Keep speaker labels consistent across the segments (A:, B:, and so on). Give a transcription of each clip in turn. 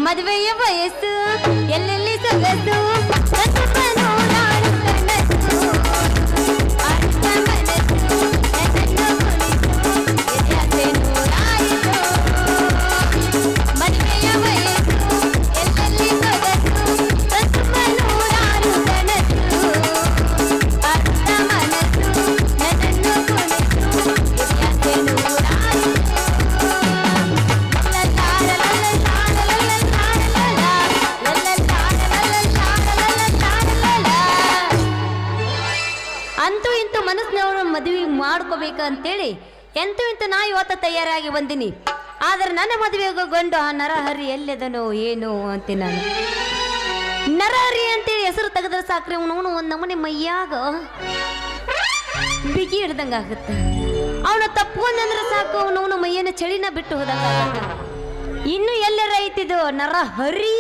A: ಮದುವೆಯ ವಯಸ್ಸು ಎಲ್ಲೆಲ್ಲಿ ಸೊಗಸು ಕಸುಬನು ನಾಡು ಕನಸು ಅರ್ಥ ಮನಸ್ಸು ನನ್ನನ್ನು ಕುಣಿಸು ಎದೆಯಾಸೆ ನೂರಾಯಿತು ಮದುವೆಯ ವಯಸ್ಸು ಎಲ್ಲೆಲ್ಲಿ ಸೊಗಸು ಕಸುಬನು ನಾಡು ಕನಸು ಅರ್ಥ ಮನಸ್ಸು ನನ್ನನ್ನು ಕುಣಿಸು ಎದೆಯಾಸೆ ನೂರಾಯಿತು ಅಂತೂ ಇಂತೂ ಮನಸ್ಸಿನವರು ಮದುವೆ ಮಾಡ್ಕೋಬೇಕಂತೇಳಿ ಎಂತೂ ಇಂತೂ ನಾ ಇವತ್ತು ತಯಾರಾಗಿ ಬಂದಿನಿ. ಆದ್ರೆ ನನ್ನ ಮದುವೆಗೆ ಗಂಡು ಆ ನರಹರಿ ಎಲ್ಲಿದನೋ ಏನೋ ಅಂತೆ. ನಾನು ನರಹರಿ ಅಂತೇಳಿ ಹೆಸರು ತೆಗೆದ್ರೆ ಸಾಕ್ರಿ ಅವನು ಒಂದು ನಮೂನೆ ಮೈಯಾಗ ಬಿಗಿ ಹಿಡ್ದಂಗ ಆಗುತ್ತೆ. ಅವನು ತಪ್ಪುಕೊಂಡ್ರೆ ಸಾಕು ಅವನು ಮೈಯನ್ನ ಚಳಿನ ಬಿಟ್ಟು ಹೋದಂಗ ಇನ್ನು ಎಲ್ಲರ ಐತಿದು ನರಹರಿ.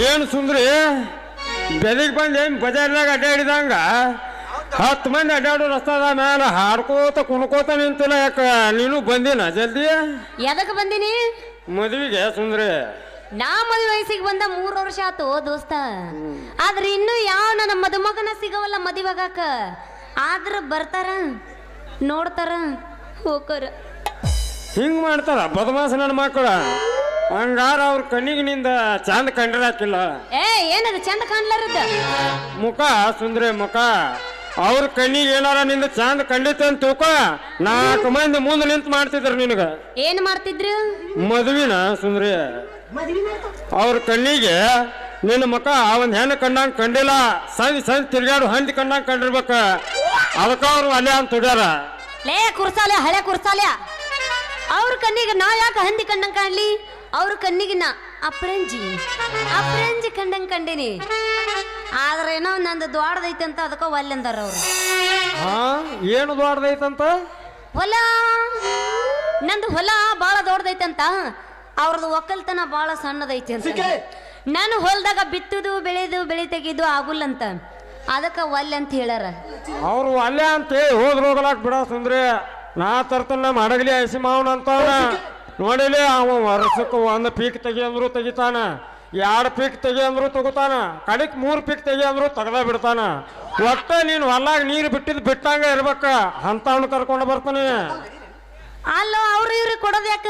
B: ಏನು ಸುಂದ್ರಿ ಬೆಳಿಗ್ಗೆ ಬಂದು ಏನು ಬಜಾರ್ನಾಗ ಅಡ್ಡಾಡಿದಂಗ 10 ಮಂದಿ ಅಡ್ಡಾಡೋ ರಸ್ತಾದ ಮೇಲೆ ಹಾಡ್ಕೋತ ಕುಣ್ಕೋತ ನಿಂತಿಲ್ಲ. ಯಾಕ ನೀನು ಬಂದಿನ ಜಲ್ದಿ?
A: ಎದಕ್ಕೆ ಬಂದಿನಿ?
B: ಮದುವೆಗೆ ಸುಂದ್ರಿ.
A: ನಾ ಮದುವೆ ವಯಸ್ಸಿಗೆ ಬಂದ 3 ವರ್ಷ ಆತು ದೋಸ್ತ. ಆದ್ರೆ ಇನ್ನು ಯಾವ ನನ್ನ ಮದುಮಗನ ಸಿಗವಲ್ಲ ಮದುವೆಗಾಕ. ಆದ್ರ ಬರ್ತಾರ ನೋಡ್ತಾರ ಹೋಗ್ತಾರ.
B: ಹಿಂಗ್ ಮಾಡ್ತಾರ ಬದಮಾಸ ನನ್ನ ಮಕ್ಕಳ. ಹಂಗಾರ ಅವ್ರ ಕಣ್ಣಿಗೆ ನಿಂದ ಚಂದ ಕಂಡಿರಾಕಿಲ್ಲ.
A: ಏನದು ಚಂದ ಕಾಣ್ಲಾರದ
B: ಮುಖ ಸುಂದ್ರಿ ಮುಖ. ಅವ್ರ ಕಣ್ಣಿಗೆ ಏನಾರ ನಿಂದ ಚಂದ ಕಂಡಿತ ಅಂತ ತಿಳ್ಕೊ. 4 ಮಂದಿ ಮುಂದೆ ನಿಂತು ಮಾಡ್ತಿದ್ರು ನಿನಗ.
A: ಏನ್ ಮಾಡ್ತಿದ್ರು?
B: ಮದುವಿನ ಸುಂದ್ರಿ. ಅವ್ರ ಕಣ್ಣಿಗೆ ನಿನ್ನ ಮಕ್ಕ ಒಂದ್ ಹೆಣ್ಣು ಕಂಡಂಗ ಕಂಡಿಲ್ಲ. ಸಂಜೆ ತಿರ್ಗಾಡು ಹಂದಿ ಕಂಡಂಗ ಕಂಡಿರ್ಬೇಕ. ಅದಕ್ಕ ಅವ್ರು ಅಲ್ಲೇ ಅಂತ ತುಡ್ಯಾರ.
A: ಲೇ ಕುರ್ಸಾಲೆ ಹಳೆ ಕುರ್ಸಾಲೆ. ಅವ್ರ ಕಣ್ಣಿಗೆ ನಾ ಯಾಕೆ ಹಂದಿ ಕಂಡಂಗ ಕಾಣ್ಲಿ? ಅವ್ರ ಕಣ್ಣಿಗೆ ನಾ ಅಪ್ರಂಜಿ ಕಂಡಂಗ ಕಂಡೀನಿ. ಆದ್ರೆ ಏನೋ ನಂದು ದ್ವಾಡದೈತೆ ಅಂತ ಅದಕ್ಕ ಒಲ್ಲೆಂದಾರ ಅವ್ರು.
B: ಏನು ದೊಡ್ಡದೈತಂತ?
A: ಹೊಲ ನಂದು ಹೊಲ ಬಾಳ ದೊಡ್ಡದೈತಂತ. ಅವ್ರದ್ದು ಒಕ್ಕಲ್ತನ ಬಾಳ ಸಣ್ಣದೈತಿ ಅಂತ. ನಾನು ಹೊಲದಾಗ ಬಿತ್ತುದು ಬೆಳೆ ತೆಗಿದು ಆಗುಲ್ಲಂತ. ಅದಕ್ಕ ಒಲ್ಲೆ ಅಂತ ಹೇಳ್ಯಾರ
B: ಅವ್ರು. ಅಲ್ಲೇ ಅಂತ ಹೋದ್ರ ಹೋಗಲಾಕ್ ಬಿಡ ಸುಂದ್ರಿ. ನಾ ತರ್ತನ ನಮ್ಮ ಹಡಗಲಿ ಹಸಿ ಮಾವನ ಅಂತವನ ನೋಡಿಲಿ. ಅವ ವರ್ಷಕ್ಕೆ 1 ಪೀಕ್ ತೆಗಿ ಅಂದ್ರು ತೆಗಿತಾನ, 2 ಪೀಕ್ ತೆಗಿ ಅಂದ್ರು ತಗೋತಾನ, ಕಡಿಕ್ 3 ಪೀಕ್ ತೆಗಿ ಅಂದ್ರು ತೆಗ್ದ ಬಿಡ್ತಾನ. ಒಟ್ಟ ನೀನು ಹೊಲಾಗ ನೀರು ಬಿಟ್ಟಿದ್ದು ಬಿಟ್ಟಂಗ ಇರ್ಬೇಕ. ಅಂತವನು ಕರ್ಕೊಂಡು ಬರ್ತಾನೆ.
A: ಅಲ್ಲೋ ಅವ್ರು ಇವ್ರಿಗೆ ಕೊಡೋದು ಯಾಕ?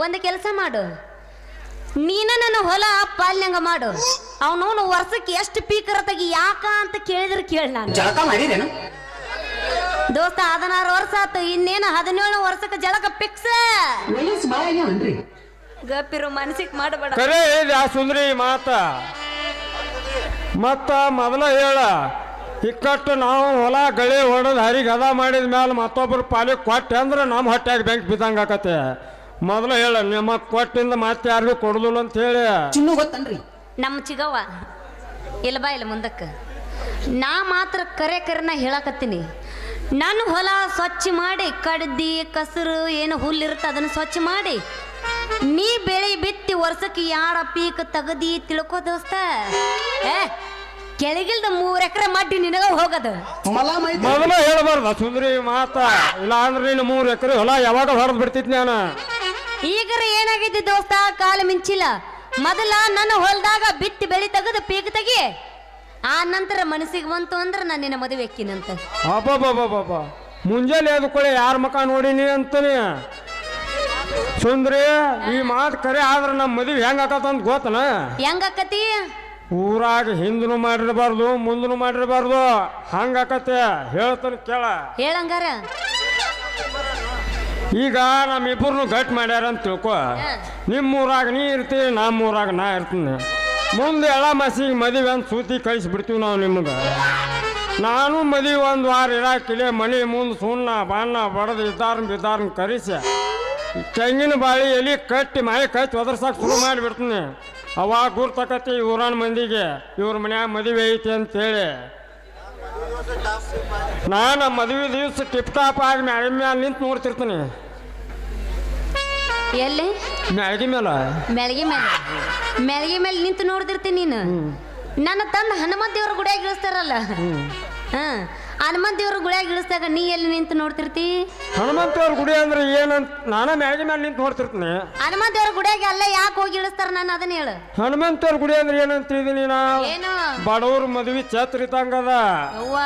A: ಒಂದು ಕೆಲಸ ಮಾಡು, ನೀನ ನನ್ನ ಹೊಲ ಪಾಲ್ಯಂಗ ಮಾಡು. ಅವನವನು ವರ್ಷಕ್ಕೆ ಎಷ್ಟು ಪೀಕರ ತೆಗಿ ಯಾಕ ಅಂತ ಕೇಳಿದ್ರೆ ಕೇಳಿ. ನಾನು
C: ಜಳಕ ಮಾಡಿದೇನು
A: ದೋಸ್ತ 16 ವರ್ಷ ಆತು. ಇನ್ನೇನು 17 ವರ್ಷಕ್ಕೆ ಜಳಕ ಪಿಕ್ಸ್. ಗಪ್ಪಿರು ಮನಸ್ಸಿಗೆ ಮಾಡಬೇಡ.
B: ಕರೆ ಇದೆ ಆ ಸುಂದ್ರಿ ಮಾತ. ಮತ್ತ ಮೊದಲ ಹೇಳ ಇಕ್ಕಟ್ಟು ನಾವು ಹೊಲ ಗಳಿ ಹೊಡೆದು ಹರಿಗೆ ಹದ ಮಾಡಿದ ಮೇಲೆ ಮತ್ತೊಬ್ಬರು ಪಾಲಿಗೆ ಕೊಟ್ಟೆ ಅಂದ್ರೆ ನಮ್ಮ ಹೊಟ್ಟೆಗೆ ಬೆಂಕಿ ಬಿದ್ದಂಗೆ ಆಕತೆ. ಮೊದಲು ಹೇಳ ನಿಮ್ಮ ಕೊಟ್ಟಿಂದ ಮತ್ತೆ ಯಾರಿಗೂ ಕೊಡುದಿಲ್ಲ ಅಂತ ಹೇಳಿ.
C: ಚಿನ್ನು ಗೊತ್ತನ್ರಿ
A: ನಮ್ಮ ಚಿಗವ್ವ ಇಲ್ಲ ಬಾ ಇಲ್ಲ ಮುಂದಕ್ಕೆ. ನಾ ಮಾತ್ರ ಕರೆನ ಹೇಳಕತ್ತೀನಿ. ನಾನು ಹೊಲ ಸ್ವಚ್ಛ ಮಾಡಿ ಕಡ್ದಿ ಕಸರು ಏನು ಹುಲ್ಲಿರುತ್ತೆ ಅದನ್ನು ಸ್ವಚ್ಛ ಮಾಡಿ ನೀ ಬೆಳೆ ಬಿತ್ತಿ ವರ್ಷಕ್ಕೆ 2 ಪೀಕ್ ತಗದಿ ತಿಳ್ಕೋ ದೋಸ್ತ. ಕೆಳಗಿಲ್ದ 3 ಎಕರೆ ಮಾಡಿ ನಿನಗ ಹೋಗದು.
B: ಮೊದಲು ಹೇಳಬಾರ್ದ ಸುಂದ್ರಿ ಮಾತ. ಇಲ್ಲ ಅಂದ್ರೆ ನೀನು 3 ಎಕರೆ ಹೊಲ ಯಾವಾಗ ಹೊಡೆದ್ ಬಿಡ್ತಿದ್ನಿ ನಾನು.
A: ಈಗರ ಏನಾಗೈತಿ ದೋಸ್ತ, ಕಾಲ ಮಿಂಚಿಲ್ಲ. ಮೊದಲ ನನ್ನ ಹೊಲದಾಗ ಬಿತ್ತಿ ಬೆಳೆ ತೆಗೆದು ಪೀಕ್ ತೆಗಿ. ಆ ನಂತರ ಮನಸ್ಸಿಗೆ ಬಂತು ಅಂದ್ರೆ ನಾನು ನಿನ್ನ ಮದುವೆ ಎಕ್ಕಿನಂತ.
B: ಅಬ್ಬಬ್ಬಬ್ಬಬ್ಬ ಮುಂಜಾನೆ ಎದ್ಕೊಳ್ಳಿ ಯಾರ ಮಕ ನೋಡಿನಿ ಅಂತಾನೆ ಸುಂದ್ರಿ. ಈ ಮಾತು ಕರೆ ಆದ್ರೆ ನಮ್ಮ ಮದುವೆ ಹೆಂಗ ಆಕತ್ತಂತ ಗೊತ್ತನ?
A: ಹೆಂಗ ಆಕತಿ?
B: ಊರಾಗ ಹಿಂದೂ ಮಾಡಿರಬಾರ್ದು ಮುಂದೂ ಮಾಡಿರಬಾರ್ದು. ಹಂಗ ಆಕತ್ತೆ ಹೇಳ್ತಾನೆ ಕೇಳ.
A: ಹೇಳಂಗಾರ
B: ಈಗ ನಮ್ಮಿಬ್ಬರನ್ನು ಗಟ್ ಮಾಡ್ಯಾರ ಅಂತ ತಿಳ್ಕೊ. ನಿಮ್ಮೂರಾಗ ನೀ ಇರ್ತೀವಿ, ನಮ್ಮೂರಾಗ ನಾ ಇರ್ತೀನಿ. ಮುಂದೆ ಎಳ ಮಸಿಗೆ ಮದುವೆ ಅಂತ ಸೂತಿ ಕಳಿಸ್ಬಿಡ್ತೀವಿ ನಾವು ನಿಮ್ಗೆ. ನಾನು ಮದುವೆ 1 ವಾರ ಇರಾಕಿಲೆ ಮನೆ ಮುಂದೆ ಸುಣ್ಣ ಬಣ್ಣ ಬಡದು ಬಿದ್ದಾರನ್ನ ಕರೆಸಿ ತೆಂಗಿನ ಬಾಳಿ ಎಲಿ ಕಟ್ಟಿ ಮಾಯಿ ಕಟ್ಟಿ ಒದರ್ಸಕ್ಕೆ ಶುರು ಮಾಡಿಬಿಡ್ತೀನಿ. ಅವಾಗ ಗುರ್ತಕತಿ ಊರಾನ ಮಂದಿಗೆ ಇವ್ರ ಮನ್ಯಾಗ ಮದುವೆ ಐತಿ ಅಂತೇಳಿ. ನಾನು ಮದುವೆ ದಿವಸ ಟಿಪ್ ಟಾಪ್ ಆಗಿ ಮ್ಯಾಳಿಗೆ ಮೇಲೆ ನಿಂತು ನೋಡ್ತಿರ್ತೀನಿ.
A: ಎಲ್ಲಿ?
B: ಮ್ಯಾಳಿಗೆ ಮೇಲೆ.
A: ಮೆಳಗಿ ಮೇಲೆ ನಿಂತು ನೋಡ್ದಿರ್ತೀನಿ ನೀನು. ನನ್ನ ತಂದ ಹನುಮಂತ ದೇವ್ರ ಗುಡಿಯಾಗ ಇಳಿಸ್ತಾರಲ್ಲ, ಹಾ ಹನುಮಂತ ದೇವ್ರ ಗುಳಿಯಾಗ ಇಳಿಸ್ದಾಗ ನೀ ಎಲ್ಲಿ ನಿಂತು ನೋಡ್ತಿರ್ತಿ?
B: ಹನುಮಂತವ್ರ ಗುಡಿ ಅಂದ್ರೆ ಏನಂತ ನಾನು ಮ್ಯಾಗಿ ಮೇಲೆ ನಿಂತು ನೋಡ್ತಿರ್ತೀನಿ.
A: ಹನುಮಂತ ದೇವ್ರ ಗುಡಿಯಾಗ ಅಲ್ಲೇ ಯಾಕೆ ಹೋಗಿ ಇಳಿಸ್ತಾರ? ನಾನು ಅದನ್ನ ಹೇಳು.
B: ಹನುಮಂತವ್ರ ಗುಡಿ ಅಂದ್ರೆ ಏನಂತ ತಿಳಿದೀನಿ ನಾ?
A: ಏನು?
B: ಬಡವ್ರ ಮದ್ವಿ ಛತ್ರ ಇದ್ದಂಗದ.
A: ಅವ್ವ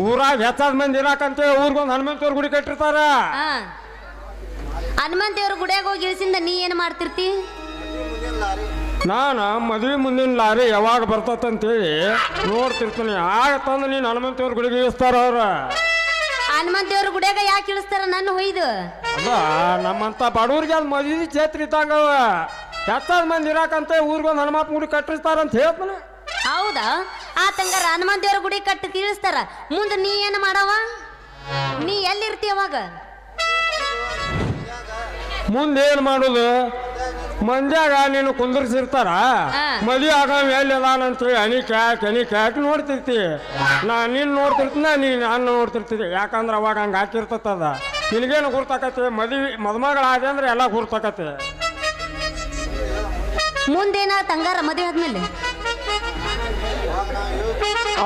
B: ಊರಾಗ ಹೆಚ್ಚಾದ ಮಂದಿ ಇರಾಕಂತೇಳಿ ಊರಿಗೊಂದು ಹನುಮಂತವ್ರ ಗುಡಿ ಕಟ್ಟಿರ್ತಾರ.
A: ಹಾ ಹನುಮಂತ ದೇವ್ರ ಗುಡಿಯಾಗ ಹೋಗಿ ಇಳಿಸಿಂದ ನೀ ಏನು ಮಾಡ್ತಿರ್ತಿ?
B: ನಾನು ಮದುವೆ ಮುಂದಿನ ಲಾರಿ ಯಾವಾಗ ಬರ್ತತಂತೇಳಿ ನೋಡ್ತಿರ್ತೀನಿ. ಆಗ ತಂದು ನೀನು ಹನುಮಂತವ್ರ ಗುಡಿಗೆ ಇಳಿಸ್ತಾರ ಅವ್ರ.
A: ಹನುಮಂತ ದೇವ್ರ ಗುಡಿಯಾಗ ಯಾಕೆ ಇಳಿಸ್ತಾರ? ನನ್ನ ಹೊಯ್ದು
B: ಅದ ನಮ್ಮಂತ ಬಡವ್ರಿಗೆ ಅದು ಮದುವೆ ಛತ್ರ ಇದ್ದಂಗವ. ಹೆಚ್ಚಾದ ಮಂದಿ ಇರಾಕಂತ ಊರಿಗೊಂದು ಹನುಮಪ್ಪ ಗುಡಿ ಕಟ್ಟಿರ್ತಾರಂತ ಹೇಳ್ತಾನೆ.
A: ಹೌದಾ? ಆ ತಂಗಾರ ಹನುಮಂತ ದೇವ್ರ ಗುಡಿ ಕಟ್ಟಿ ಇಳಿಸ್ತಾರ. ಮುಂದೆ ನೀ ಏನು ಮಾಡವ? ನೀ ಎಲ್ಲಿರ್ತಿ ಅವಾಗ?
B: ಮುಂದೇನು ಮಾಡೋದು? ಮಂದ್ಯಾಗ ನೀನು ಕುಂದರ್ಸಿರ್ತಾರ. ಮದುವೆ ಆಗ ಎಲ್ಲಿ ಅದಾನಂತೇಳಿ ಅನಿ ಕ್ಯಾಕ್ ನೋಡ್ತಿರ್ತಿ. ನೀನು ನೋಡ್ತಿರ್ತೀನ, ನೀನು ನಾನು ನೋಡ್ತಿರ್ತೀವಿ. ಯಾಕಂದ್ರೆ ಅವಾಗ ಹಂಗೆ ಹಾಕಿರ್ತದ. ನಿನಗೇನು ಗುರ್ತಾಕತಿ? ಮದುಮಗಳಾದೆ ಅಂದ್ರೆ ಎಲ್ಲ ಗುರ್ತಾಕತಿ.
A: ಮುಂದೇನ ತಂಗಾರ ಮದುವೆ ಆದ್ಮೇಲೆ?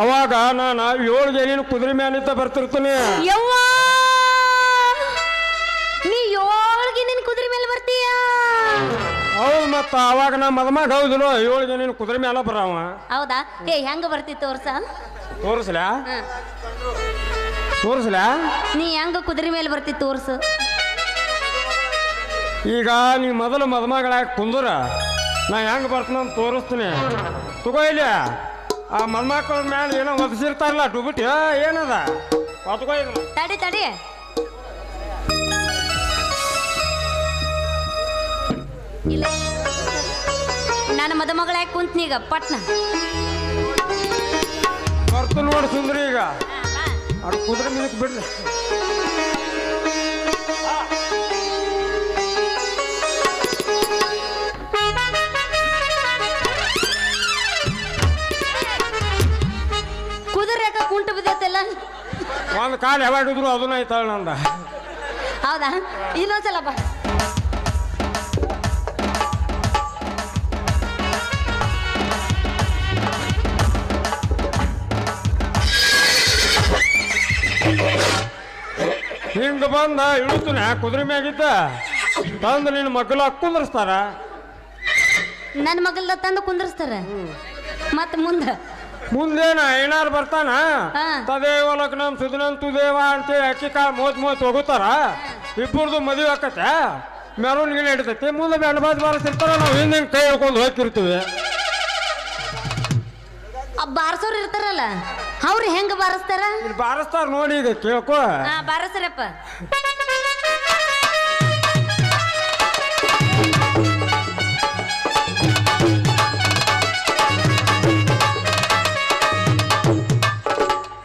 B: ಅವಾಗ ನಾನು 7 ಜನ ಕುದುರೆ ಮೇಲಿದ್ದ ಬರ್ತಿರ್ತೀನಿ.
A: ಯವ್ವ ನೀ 7 ನಿನ್ ಕುದುರೆ ಮೇಲೆ ಬರ್ತೀಯ?
B: ಹೌದು, ಮತ್ತ ಅವಾಗ ನಾ ಮದುಮಗ ಹೌದಿಲ್ಲ 7 ಜನ ಕುದುರೆ ಮೇಲೆ ಬರವ.
A: ಹೌದಾ? ಹೆಂಗ ಬರ್ತಿ ತೋರ್ಸ?
B: ತೋರಿಸ್ಲ
A: ನೀ ಹೆಂಗ ಕುದುರೆ ಮೇಲೆ ಬರ್ತಿ ತೋರ್ಸು.
B: ಈಗ ನೀ ಮೊದಲು ಮದುಮಗಳಾಗಿ ಕುಂದ್ರ ನಾ ಹೆಂಗೆ ಬರ್ತೀನಿ ತೋರಿಸ್ತೀನಿ. ತಗೋ ಇಲ್ಲಿ ಆ ಮದುಮಕ್ಕಳ ಮೇಲೆ ಏನೋ ಒದಿಸಿರ್ತಾರಲ್ಲ ಡುಬಿಟ್ಟು ಏನದ ತಗೋ.
A: ತಡಿ ತಡಿ ಇಲ್ಲ ನನ್ನ ಮದುಮಗಳಾಗಿ ಕುಂತ್ನೀಗ ಪಟ್ನ
B: ಬರ್ತು ನೋಡಿ ಸುಂದ್ರಿ. ಈಗ ಅದು ಕುದುರೆ ಮೇಲೆ ಬಿಡ್ರಿ.
A: ಕುದುರೆ ಯಾಕ ಕುಂಟು ಬಿದ್ದೈತೆಲ್ಲ?
B: ಒಂದು ಕಾಲು ಯಾವಾಗಿದ್ರು ಅದನ್ನ ಐತಾಳ ನಂದ.
A: ಹೌದಾ? ಇನ್ನೊಂದ್ಸಲ ಬಾ.
B: ಹಿಂಗೆ ಬಂದ ಇಳುತ್ತಾನೆ ಕುದುರೆ ಮ್ಯಾಗಿದ್ದ ತಂದು ನಿನ್ನ ಮಕ್ಕಳು ಕುಂದರ್ಸ್ತಾರ.
A: ನನ್ನ ಮಗಲ್ದ ತಂದು ಕುಂದರ್ಸ್ತಾರ. ಮತ್ ಮುಂದೇನ
B: ಏನಾರು ಬರ್ತಾನ ತದೇವ ಲಗ್ನಂ ಸುಧನಂತು ದೇವ ಅಂತೇಳಿ ಅಕ್ಕಿ ಕಾಳು ಮೂವತ್ ಹೋಗುತ್ತಾರ. ಇಬ್ಬರದು ಮದುವೆ ಆಕತ್ತೆ. ಮೆರವಣಿಗೆ ನಡೀತೈತಿ. ಮುಂದೆ ಬೆಂಡ ಬಾಜ್ ಬಾರಿಸಿರ್ತಾರ. ನಾವು ಹಿಂದೆ ಕೈ ಹಿಡ್ಕೊಂಡು ಹೋಗ್ತಿರ್ತೀವಿ.
A: ಬಾರಸೋರು ಇರ್ತಾರಲ್ಲ ಅವ್ರು ಹೆಂಗ ಬಾರಿಸ್ತಾರ?
B: ಬಾರಿಸ್ತಾರ ನೋಡಿ. ಈಗ ಕೇಳ್ಕೊ.
A: ಬಾರಸ್ರಪ್ಪ.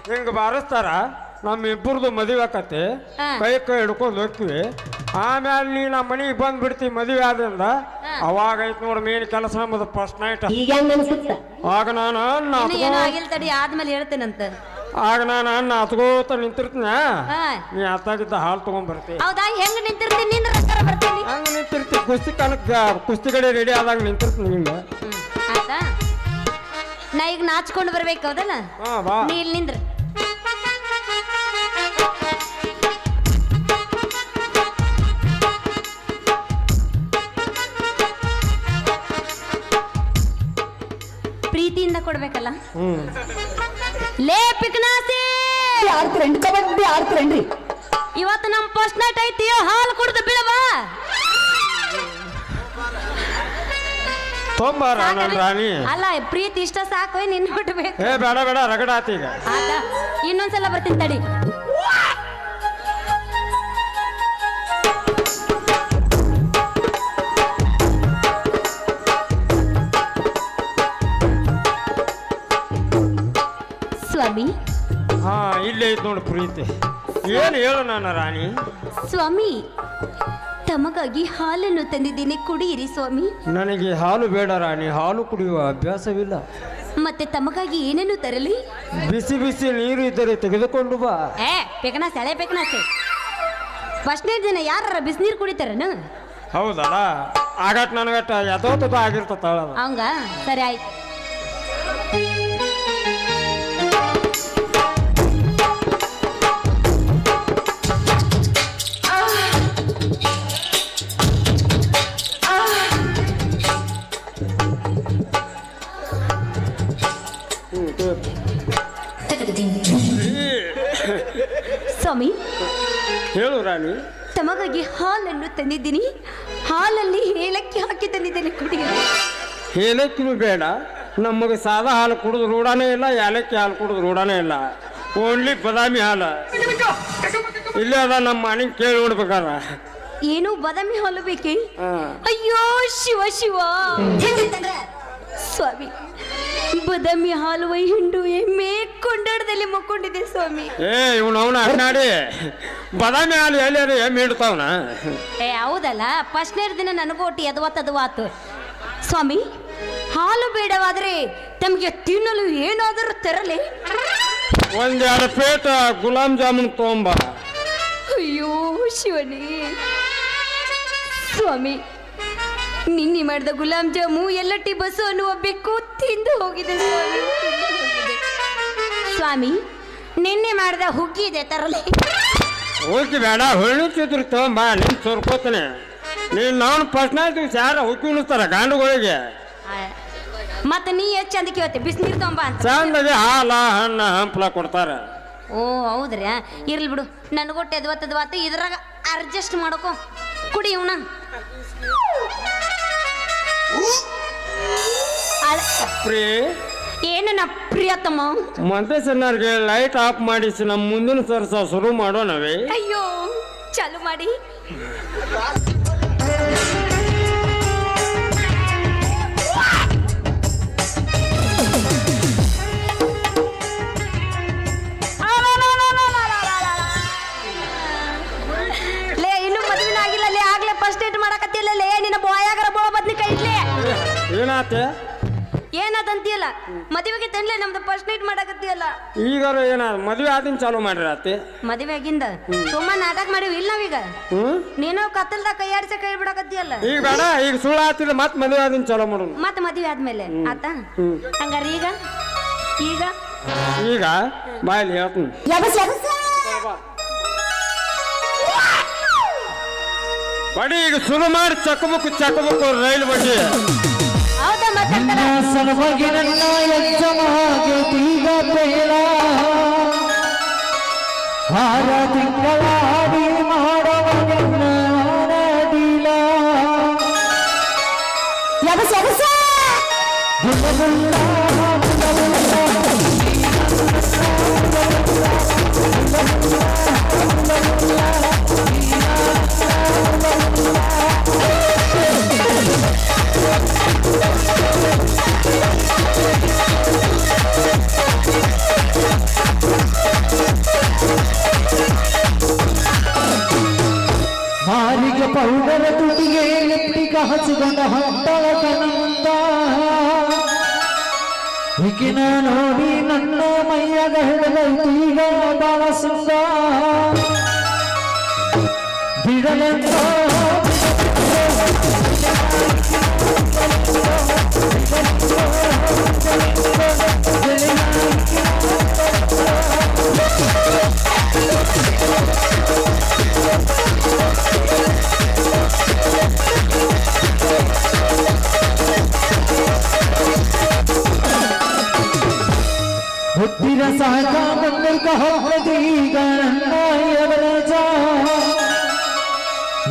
B: ಹಿಂಗೆ ಬಾರಿಸ್ತಾರ. ನಮ್ಮಿಬ್ಬರದು ಮದುವೆ ಆಕತಿ. ಕೈ ಹಿಡ್ಕೊಂಡು ಹೋಗ್ತೀವಿ. ಆಮೇಲೆ ನೀ ನಮ್ಮ ಮನೆಗೆ ಬಂದ್ಬಿಡ್ತೀವಿ ಮದುವೆ ಆದ್ರಿಂದ. ಅವಾಗ ಐತ್ ನೋಡ ಮೇನ್ ಕೆಲಸ ನಮ್ಮದು ಫಸ್ಟ್ ನೈಟ್. ಆಗ ನಾನು
A: ಆದ್ಮೇಲೆ ಹೇಳ್ತೇನಂತ.
B: ಆಗ ನಾನು ಅನ್ನ ಹತ್ಕೋತ ನಿಂತಿರ್ತೀನ. ನೀ ಹತ್ತಾಗಿದ್ದ ಹಾಲು ತಗೊಂಡ್ಬರ್ತಿ.
A: ಹೌದಾ? ಹೆಂಗ ನಿಂತಿರ್ತೀನಿ?
B: ಹಂಗ ನಿಂತಿರ್ತಿ. ಕುಸ್ತಿ ಕಾಲಕ್ಕೆ ಕುಸ್ತಿ ಕಡೆ ರೆಡಿ ಆದಾಗ ನಿಂತಿರ್ತೀನಿ. ನಿಂಗೆ
A: ಆಯ್ತಾ? ನಾ ಈಗ ನಾಚ್ಕೊಂಡು ಬರ್ಬೇಕು. ಹೌದಲ್ಲ? ನೀ ಇಲ್ಲಿ ನಿಂದ್ರ. ಪ್ರೀತಿಯಿಂದ ಕೊಡ್ಬೇಕಲ್ಲ. ಲೇ ಪಿಕ್ನಾಸಿ
C: ಕಬಡ್ಡಿ ಆಡ್ತೀರೇನ್ರಿ?
A: ಇವತ್ತು ನಮ್ ಫಸ್ಟ್ ನೈಟ್ ಐತಿ. ಹಾಲು ಕುಡ್ದು ಬಿಡವಾ?
B: ರಾಣಿ
A: ಅಲ್ಲ ಪ್ರೀತಿ ಇಷ್ಟ ಸಾಕು. ನಿನ್ನ ಬಿಡ್ಬೇಕು.
B: ಬೇಡ ಬೇಡ ರಗಡ ಆತಿ. ಈಗ
A: ಇನ್ನೊಂದ್ಸಲ ಬರ್ತೀನಿ ತಡಿ. ಸ್ವಾಮಿ.
B: ಇಲ್ಲೇ ಐತ್ ನೋಡಿ ಪ್ರೀತಿ. ಏನು ಹೇಳು ನನ್ನ ರಾಣಿ.
A: ಸ್ವಾಮಿ ತಮಗಾಗಿ ಹಾಲನ್ನು ತಂದಿದ್ದೀನಿ, ಕುಡಿಯಿರಿ ಸ್ವಾಮಿ.
B: ನನಗೆ ಹಾಲು ಬೇಡ ರಾಣಿ. ಹಾಲು ಕುಡಿಯುವ ಅಭ್ಯಾಸವಿಲ್ಲ.
A: ಮತ್ತೆ ತಮಗಾಗಿ ಏನನ್ನು ತರಲಿ?
B: ಬಿಸಿ ಬಿಸಿ ನೀರು ಇದ್ದರೆ ತೆಗೆದುಕೊಂಡು ಬಾ.
A: ಪೆಕನಾಸೆ ಹಳೆ ಪೆಕನಾಸೆ. ಫಸ್ಟ್ನೇ ದಿನ ಯಾರ ಬಿಸಿನೀರು ಕುಡಿತಾರನ?
B: ಹೌದಲ್ಲ? ಆಗಟ್ ನನಗಟ್ಟ ಯಥೋತ ಆಗಿರ್ತಳ.
A: ಹಂಗ ಸರಿ ಆಯ್ತು. ಸ್ವಾಮಿ,
B: ಹೇಳು ರಾಣಿ.
A: ತಮಗಾಗಿ ಹಾಲನ್ನು ತಂದಿದ್ದೀನಿ. ಹಾಲಲ್ಲಿ ಏಲಕ್ಕಿ ಹಾಕಿ ತಂದಿದ್ದೇನೆ, ಕುಡಿಯಲು.
B: ಏಲಕ್ಕಿನೂ ಬೇಡ, ನಮಗೆ ಸಾದಾ ಹಾಲು ಕುಡಿದು ರೂಢಾನೇ ಇಲ್ಲ, ಏಲಕ್ಕಿ ಹಾಲು ಕುಡಿದು ರೂಢಾನೇ ಇಲ್ಲ. ಓನ್ಲಿ ಬಾದಾಮಿ ಹಾಲು ಇಲ್ಲೇ ಅದ, ನಮ್ಮ ಮನೆಗೆ ಕೇಳಿ ನೋಡ್ಬೇಕಾರ.
A: ಏನು ಬಾದಾಮಿ ಹಾಲು ಬೇಕೇ?
B: ಹಾಂ.
A: ಅಯ್ಯೋ ಶಿವ ಶಿವ ಸ್ವಾಮಿ, ಬಾದಾಮಿ ಹಾಲುವ ಹಿಂಡು ಎಮ್ಮೆ ಕೊಂಡಾಡದಲ್ಲಿ ಮಕ್ಕೊಂಡಿದೆ ಸ್ವಾಮಿ.
B: ಇವನವನ ಅಣ್ಣಾಡಿ ಬಾದಾಮಿ ಹಾಲು ಎಲ್ಲಿ ಎಮ್ಮೆ ಇಡ್ತಾವನ.
A: ಹೌದಲ್ಲ, ಫಸ್ಟ್ನೇ ದಿನ ನನಗೂ ಒಟ್ಟು ಎದವಾತು ಸ್ವಾಮಿ. ಹಾಲು ಬೇಡವಾದರೆ ತಮಗೆ ತಿನ್ನಲು ಏನಾದರೂ ತರಲಿ?
B: ಒಂದೆರಡು ಪ್ಲೇಟ್ ಗುಲಾಬ್ ಜಾಮೂನ್ ತೊಗೊಂಬ.
A: ಅಯ್ಯೋ ಶಿವನೇ ಸ್ವಾಮಿ, ನಿನ್ನೆ ಮಾಡಿದ ಗುಲಾಬ್ ಜಾಮು ಎಲ್ಲಟ್ಟಿ ಬಸ್ಸು ಅನ್ನುವ ಬೆಕ್ಕು ತಿಂದು ಹೋಗಿದೆ ಸ್ವಾಮಿ, ತಿಂದು ಹೋಗಿದೆ. ಸ್ವಾಮಿ, ನಿನ್ನೆ ಮಾಡಿದ ಹುಗ್ಗಿ ಇದೆ, ತರಲಿ?
B: ಹೋಗಿ ಬೇಡ, ಹೊಳ್ಳಿತಿದ್ರು ತೊಗೊಂಬ, ನಿನ್ ಸೋರ್ಕೋತಾನೆ. ನೀನು ನಾನು ಫಸ್ಟ್ ನಾಯ್ತು ಯಾರ ಹುಕ್ಕಿ ಉಣಿಸ್ತಾರ ಗಂಡುಗಳಿಗೆ.
A: ಮತ್ತೆ ನೀ ಎಷ್ಟು ಚಂದ ಕೇಳ್ತಿ, ಬಿಸಿನೀರು ತೊಂಬ ಅಂತ.
B: ಚಂದಗೆ ಹಾಲ ಹಣ್ಣು ಹಂಪ್ಲ ಕೊಡ್ತಾರೆ.
A: ಓ ಹೌದ್ರಿ, ಇರ್ಲಿ ಬಿಡು, ನನಗೊಟ್ಟು ಎದ್ವತ್ತದ್ವಾತು, ಇದ್ರಾಗ ಅಡ್ಜಸ್ಟ್ ಮಾಡ್ಕೊ, ಕುಡಿ ಇವನ.
B: ಪ್ರೀ
A: ಏನ ಪ್ರಿಯತಮ್ಮ,
B: ಮಂತೇಶನ್ನರ್ಗೆ ಲೈಟ್ ಆಫ್ ಮಾಡಿಸಿ ನಮ್ಮ ಮುಂದಿನ ಸರ್ಸ ಶುರು ಮಾಡೋಣವೇ?
A: ಅಯ್ಯೋ ಚಾಲು ಮಾಡಿ. ಲೇ, ಇನ್ನು ಮದುವೆ ಆಗಿಲ್ಲ ಲೇ, ಆಗ್ಲೇ ಫಸ್ಟ್ ಏಟ್ ಮಾಡಕತ್ತಿಲ್ಲ ಲೇ, ನಿನ್ನ ಬಾಯಾಗರ ಬೋಳ ಬದ್ನಿ ಕೈ ಇಡ್ಲಿ.
B: ಏನಾತೆ?
A: ಏನದಂತಿಯಲ್ಲ, ಮದುವೆಗೆ ತಂದ್ಲೆ ನಮ್ದು ಫಸ್ಟ್ ನೈಟ್ ಮಾಡಕತ್ತಿಯಲ್ಲ.
B: ಈಗಾರ ಏನ ಮದುವೆ ಆದಿನ ಚಾಲು ಮಾಡಿರತ್ತೆ?
A: ಮದುವೆ ಆಗಿಂದ ಸುಮ್ಮ ನಾಟಕ ಮಾಡಿವಿ ಇಲ್ಲ ನಾವೀಗ. ನೀನು ಕತ್ತಲ್ದಾಗ ಕೈ ಆಡಿಸಿ ಕೈ ಬಿಡಕತ್ತಿಯಲ್ಲ.
B: ಈಗ ಬೇಡ, ಈಗ ಸುಳ್ಳು ಆತಿಲ್ಲ, ಮತ್ತೆ ಮದುವೆ ಆದಿನ ಚಾಲು ಮಾಡೋಣ.
A: ಮತ್ತೆ ಮದುವೆ ಆದ್ಮೇಲೆ ಆತ ಹಂಗಾರ ಈಗ ಈಗ
B: ಈಗ ಬಾಯಲ್ಲಿ ಹೇಳ್ತೀನಿ. ಬಡಿ ಈಗ ಶುರು ಮಾಡಿ ಚಕ್ಕಬೇಕು ರೈಲು ಬಡ್ಡಿ.
A: ಹೌದಾ? ಮಾತಾಡ್ತಾರ
C: ಸಲುವಾಗಿ ನನ್ನ ಯಜ್ಜಮಾಗೀಗ ಬೇಡ, 6 ತಿಂಗಳಾಡಿ ಮಾಡವನಿಲ್ಲ. ಮಾರಿಗೆ ಪೌಡರ ತುಟಿಗೆ ಲಿಪ್ಟಿಕ ಹಚ್ಚಿಕೊಂಡ ಹೊಟ್ಟಳ ಕನಂದ, ಈಗಿನ ನೋಡಿ ನನ್ನ ಮೈಯಾಗ ಹಿಡಿದೀಗ ಬಾಳ ಸುಂದ. ಬಿಡಲೆಂದ ಹುಟ್ಟಿರ ಸಾಕ ಬಂದರ್ಕ ಹೊರದೀಗ ನನ್ನ ಎವರೇಜ,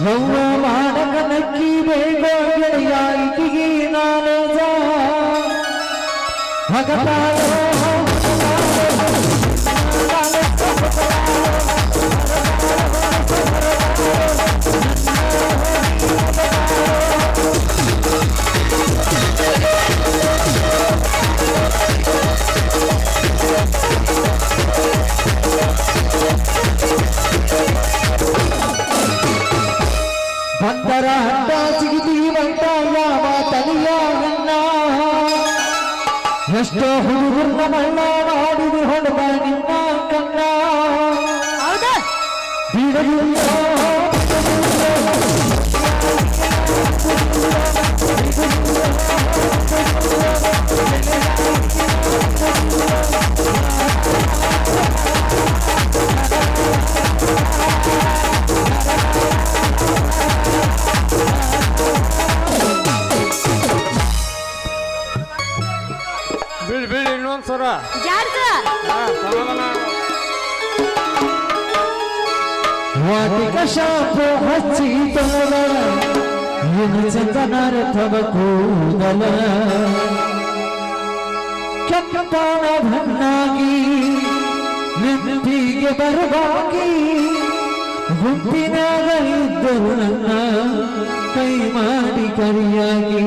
C: ಯೌವ ಮಾಡಕ ನಕ್ಕಿ ಬೇಗ ಗೆಳೆಯ ಇಟಿಗಿ ನಾಲೇಜ. ಭಗತಾಯ ಬಂದರ ಹಟ್ಟ ಸಿಗಿದಿ ಬಂಟ ಯಾವ ತಲಿಯಾಗನ್ನ, ಎಷ್ಟೋ ಹುಡುಗರ್ನ ಮಣ್ಣ ಮಾಡಿದು ಹೊಡೆದ ನಿನ್ನ ಕಣ್ಣ.
A: ಹೌದಾ?
C: ಬಿಡಲಿಲ್ಲ
B: ಸರ
A: ಜಾರ್ಸ
B: ಸಮಾಧಾನ
C: ವಾಟಿಕ ಶಾಪ ಹಚ್ಚಿ ತೊಲದ ಏನು ಚಂದನಾರ ತವ ಕೂದಲ ಕೆಂಪಾನ ಭನ್ನಾಗಿ ನೆತ್ತಿಗೆ ಬರವಾಗಿ ಗುಂಪಿನಾಗ ಇದ್ದರು ನನ್ನ ಕೈ ಮಾಡಿ ಕರಿಯಾಗಿ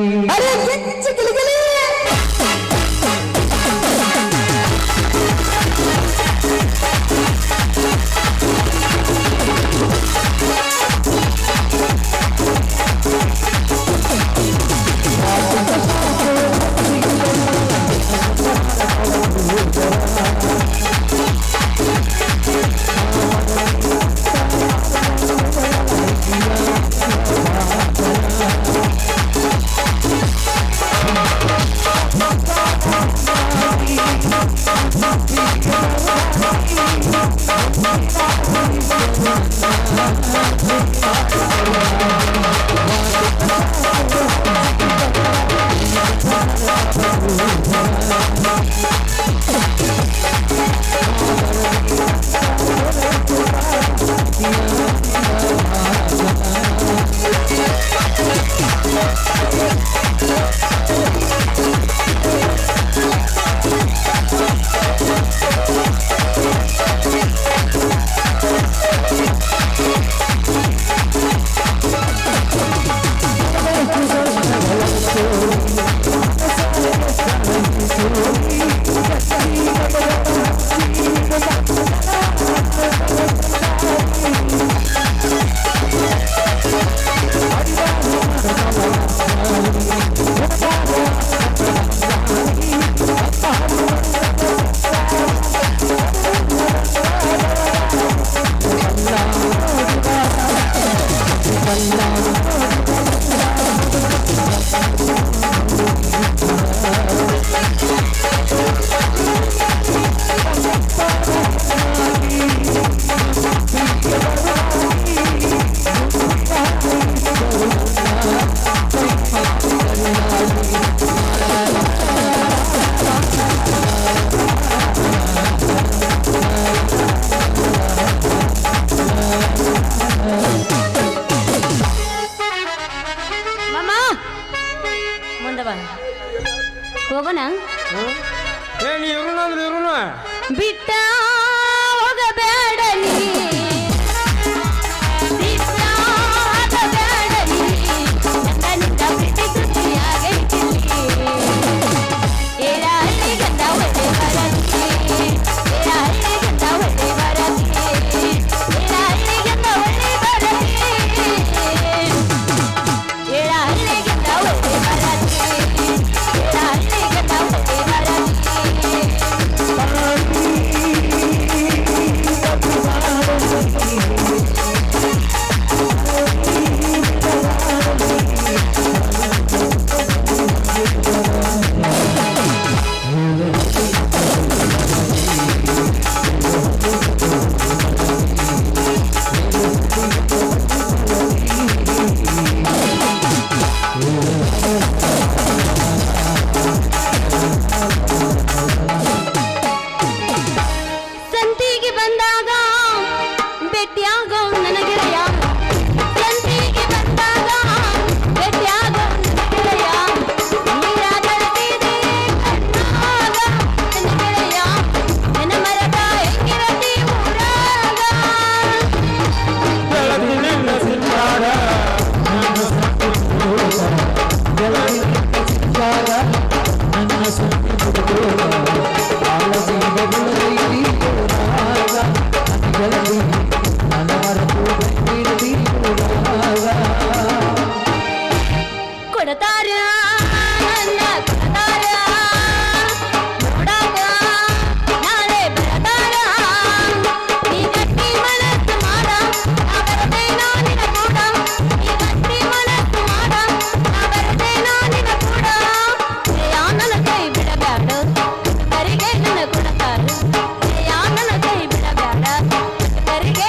A: ಹೋಗೋಣ
B: ಏನು ಇರುಣ ಅಂದ್ರೆ ಇರುಣ
A: ಬಿಟ್ಟ ಹೋಗಬೇಡ ನೀ ಬಿಟ್ಟ ಹೋಗಬೇಡ ನೀ ನನ್ನಿಂದ ಪ್ರೀತಿ ಸುದ್ದಿಯಾಗೈತಿಲ್ಲಿ ಏಳ ಹಳ್ಳಿ ಗಂಧ ಒಳ್ಳೆ ಬರತಿ ಏಳ ಹಳ್ಳಿ ಗಂಧ ಒಳ್ಳೆ ಬರತಿ ಏಳ ಹಳ್ಳಿ ಗಂಧ ಒಳ್ಳೆ ಬರತಿ ಏಳ ಹಳ್ಳಿ ಗಂಧ ಒಳ್ಳೆ ಬರತಿ ಏಳ ಹಳ್ಳಿ ಗಂಧ ಒಳ್ಳೆ ಸಂತಿಗೆ ಬಂದಾಗ ಭೇಟಿಯಾಗೋ ನನ್ನ ಗೆಳೆಯ ಸಂತಿಗೆ ಬಂದಾಗ ಭೇಟಿಯಾಗೋ ನನ್ನ ಗೆಳೆಯ ನೀರ ಕಳೆದಿದೆ ಕಣ್ಣಾಗ ನನ್ನ ಗೆಳೆಯ ನನ್ನ ಮರಕ ಹೆಂಗಿರತಿ ಊರಾಗ
B: ಬೆಳಗಿನಿಂದ ಸಿಕ್ಕಾಗ
C: ನನ್ನ ಸುತ್ತ
A: ಕೊಡತಾರ ನನ್ನ ಕೊಡತಾರ ನೋಡಾಗ ನಾಳೆ ಬರತಾರ ಈ ಗಟ್ಟಿ ಮನಸ್ಸು ಮಾಡ ನಾ ಬರತೇನೋ ನಿನ ಕೂಡ ಈ ಗಟ್ಟಿ ಮನಸ್ಸು ಮಾಡ ನಾ ಬರತೇನೋ ನಿನ ಕೂಡ ಶ್ರೇಯಾ ನನ್ನ ಕೈ ಬಿಡಬ್ಯಾಡ ಕರಿಗೆ ನನ್ನ ಕೊಡತಾರ ಶ್ರೇಯಾ ನನ್ನ ಕೈ ಬಿಡಬ್ಯಾಡ ಕರಿಗೆ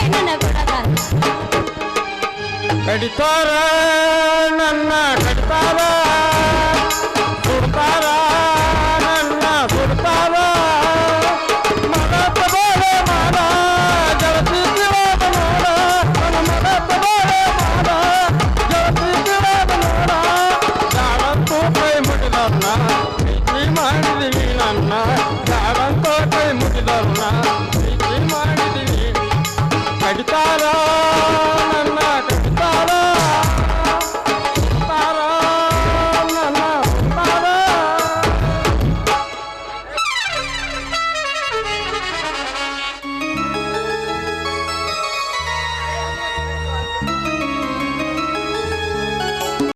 B: ಪ್ರೀತಿ ಮಾಡಿದೀವಿ ನನ್ನ ಯಾರಂತ ಕೈ ಮುಗಿದರು ಪ್ರೀತಿ ಮಾಡಿದೀವಿ ಕಡಿತಾರ